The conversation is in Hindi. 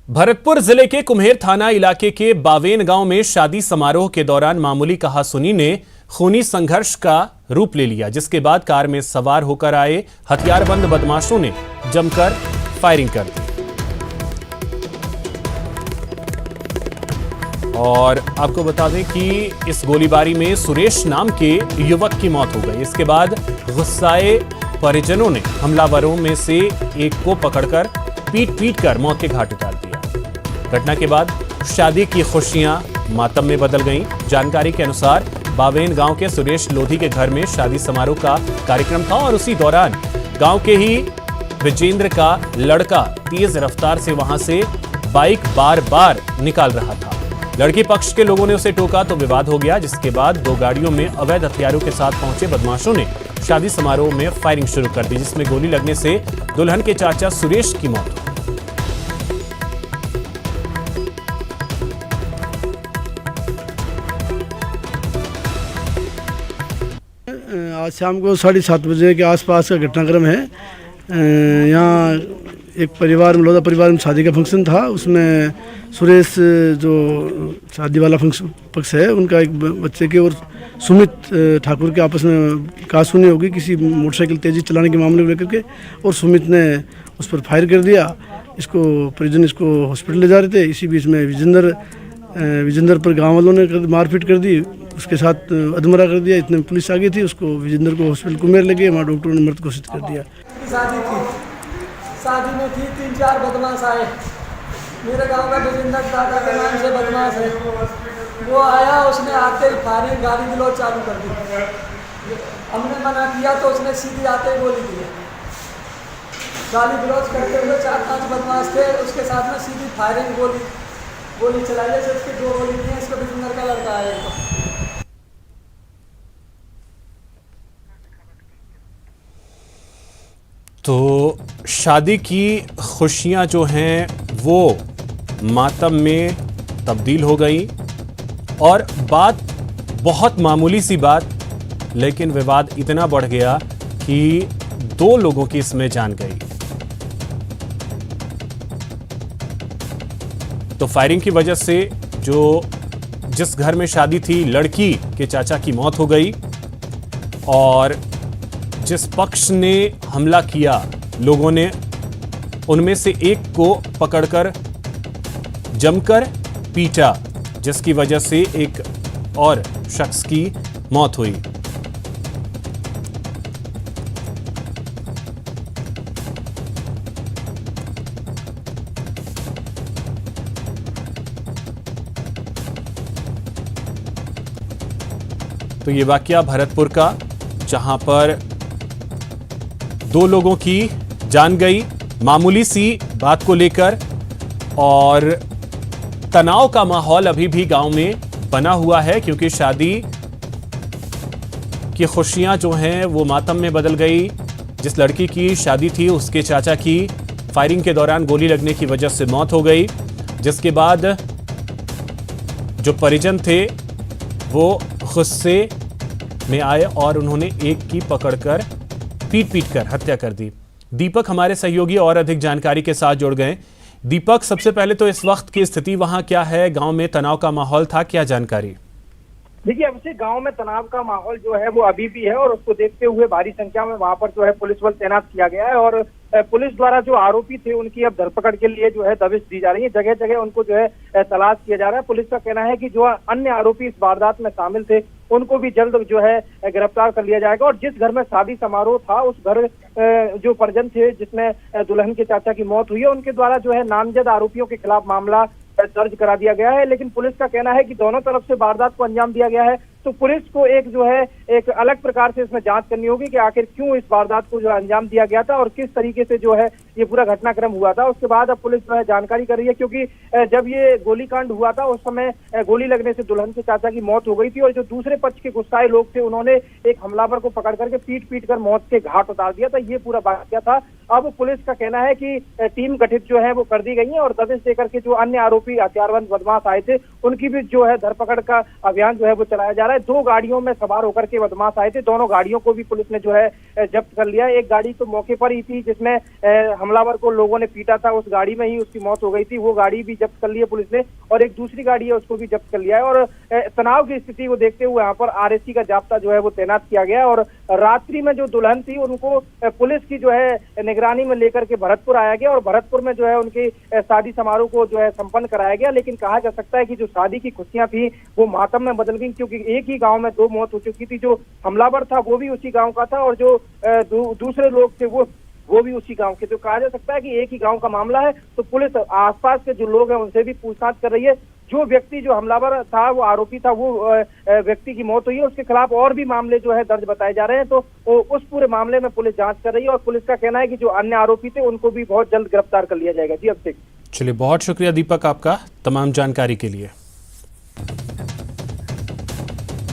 भरतपुर जिले के कुम्हेर थाना इलाके के बावेन गांव में शादी समारोह के दौरान मामूली कहासुनी ने खूनी संघर्ष का रूप ले लिया, जिसके बाद कार में सवार होकर आए हथियारबंद बदमाशों ने जमकर फायरिंग कर दी। और आपको बता दें कि इस गोलीबारी में सुरेश नाम के युवक की मौत हो गई। इसके बाद गुस्साए परिजनों ने हमलावरों में से एक को पकड़कर पीट कर मौत के घाट उतार दिया। घटना के बाद शादी की खुशियां मातम में बदल गईं। जानकारी के अनुसार बावेन गांव के सुरेश लोधी के घर में शादी समारोह का कार्यक्रम था और उसी दौरान गांव के ही विजेंद्र का लड़का तेज रफ्तार से वहां से बाइक बार निकाल रहा था। लड़की पक्ष के लोगों ने उसे टोका तो विवाद हो गया, जिसके बाद दो गाड़ियों में अवैध हथियारों के साथ पहुंचे बदमाशों ने शादी समारोह में फायरिंग शुरू कर दी, जिसमें गोली लगने से दुल्हन के चाचा सुरेश की मौत हो गई। आज शाम को 7:30 बजे के आसपास का घटनाक्रम है। यहाँ एक परिवार में, लोधा परिवार में शादी का फंक्शन था। उसमें सुरेश जो शादी वाला फंक्शन पक्ष है, उनका एक बच्चे के और सुमित ठाकुर के आपस में कहासुनी होगी किसी मोटरसाइकिल तेजी चलाने के मामले को लेकर के, और सुमित ने उस पर फायर कर दिया। इसको परिजन इसको हॉस्पिटल ले जा रहे थे। इसी बीच में विजेंद्र पर गाँव वालों ने मारपीट कर दी, उसके साथ अधमरा कर दिया। इतने पुलिस आ गई थी, उसको विजेंद्र को हॉस्पिटल कुम्हेर ले गए, वहाँ डॉक्टरों ने मृत घोषित कर दिया। शादी में थी 3-4 बदमाश आए। मेरे गांव का विजेंद्र दादा के नाम से बदमाश है। वो आया, उसने आते ही फायरिंग गाली गलौज चालू कर दी। हमने मना किया तो उसने सीधी आते ही गोली दी। गाली गलौज करते हुए 4-5 बदमाश थे, उसके साथ में सीधी फायरिंग गोली चलाई। जैसे उसकी 2 गोली दी। इसको विजेंद्र का लड़का आया। तो शादी की खुशियां जो हैं वो मातम में तब्दील हो गई और बात बहुत मामूली सी बात, लेकिन विवाद इतना बढ़ गया कि 2 लोगों की इसमें जान गई। तो फायरिंग की वजह से जिस घर में शादी थी, लड़की के चाचा की मौत हो गई और जिस पक्ष ने हमला किया, लोगों ने उनमें से एक को पकड़कर जमकर पीटा, जिसकी वजह से एक और शख्स की मौत हुई। तो ये वाकया भरतपुर का, जहां पर 2 लोगों की जान गई मामूली सी बात को लेकर, और तनाव का माहौल अभी भी गांव में बना हुआ है, क्योंकि शादी की खुशियां जो हैं वो मातम में बदल गई। जिस लड़की की शादी थी, उसके चाचा की फायरिंग के दौरान गोली लगने की वजह से मौत हो गई, जिसके बाद जो परिजन थे वो गुस्से में आए और उन्होंने एक की पकड़कर पीट कर हत्या कर दी। दीपक हमारे सहयोगी और अधिक जानकारी के साथ जुड़ गए। दीपक, सबसे पहले तो इस वक्त की स्थिति वहां क्या है? गांव में तनाव का माहौल था, क्या जानकारी? देखिए, अब से गांव में तनाव का माहौल जो है वो अभी भी है और उसको देखते हुए भारी संख्या में वहां पर जो है पुलिस बल तैनात किया गया है और पुलिस द्वारा जो आरोपी थे उनकी अब धरपकड़ के लिए जो है दबिश दी जा रही है। जगह जगह उनको जो है तलाश किया जा रहा है। पुलिस का कहना है कि जो अन्य आरोपी इस वारदात में शामिल थे उनको भी जल्द जो है गिरफ्तार कर लिया जाएगा। और जिस घर में शादी समारोह था, उस घर जो परिजन थे जिसमें दुल्हन के चाचा की मौत हुई है, उनके द्वारा जो है नामजद आरोपियों के खिलाफ मामला दर्ज करा दिया गया है। लेकिन पुलिस का कहना है कि दोनों तरफ से वारदात को अंजाम दिया गया है, तो पुलिस को एक अलग प्रकार से इसमें जांच करनी होगी कि आखिर क्यों इस वारदात को जो अंजाम दिया गया था और किस तरीके से जो है ये पूरा घटनाक्रम हुआ था। उसके बाद अब पुलिस जो है जानकारी कर रही है, क्योंकि जब ये गोलीकांड हुआ था उस समय गोली लगने से दुल्हन के चाचा की मौत हो गई थी और जो दूसरे पक्ष के गुस्साए लोग थे उन्होंने एक हमलावर को पकड़ करके पीट कर मौत के घाट उतार दिया था। ये पूरा वाकया था। अब पुलिस का कहना है कि टीम गठित जो है वो कर दी गई है और दबिश देकर के जो अन्य आरोपी हथियारबंद बदमाश आए थे उनकी भी जो है धरपकड़ का अभियान जो है वो चलाया जा रहा है। 2 गाड़ियों में सवार होकर के के बदमाश आए थे। दोनों गाड़ियों को भी पुलिस ने जो है जब्त कर लिया। एक गाड़ी तो मौके पर ही थी जिसमें हमलावर को लोगों ने पीटा था, उस गाड़ी में ही उसकी मौत हो गई थी, वो गाड़ी भी जब्त कर ली है पुलिस ने। और एक दूसरी गाड़ी है उसको भी जब्त कर लिया है। और तनाव की स्थिति को देखते हुए यहाँ पर आरएसी का जाब्ता जो है वो तैनात किया गया। और रात्रि में जो दुल्हन थी उनको पुलिस की जो है निगरानी में लेकर के भरतपुर आया गया और भरतपुर में जो है उनके शादी समारोह को जो है संपन्न कराया गया। लेकिन कहा जा सकता है कि जो शादी की खुशियां थी वो मातम में बदल गई, क्योंकि एक ही गांव में दो मौत हो चुकी थी। जो हमलावर था वो भी उसी गांव का था और जो दूसरे लोग थे वो भी उसी गांव के। तो कहा जा सकता है कि एक ही गांव का मामला है। तो पुलिस आसपास के जो लोग हैं उनसे भी पूछताछ कर रही है। जो व्यक्ति जो हमलावर था, वो आरोपी था, वो व्यक्ति की मौत हुई है, उसके खिलाफ और भी मामले जो है दर्ज बताए जा रहे हैं। तो उस पूरे मामले में पुलिस जांच कर रही है और पुलिस का कहना है कि जो अन्य आरोपी थे उनको भी बहुत जल्द गिरफ्तार कर लिया जाएगा। जी, अब तक चलिए, बहुत शुक्रिया दीपक आपका तमाम जानकारी के लिए।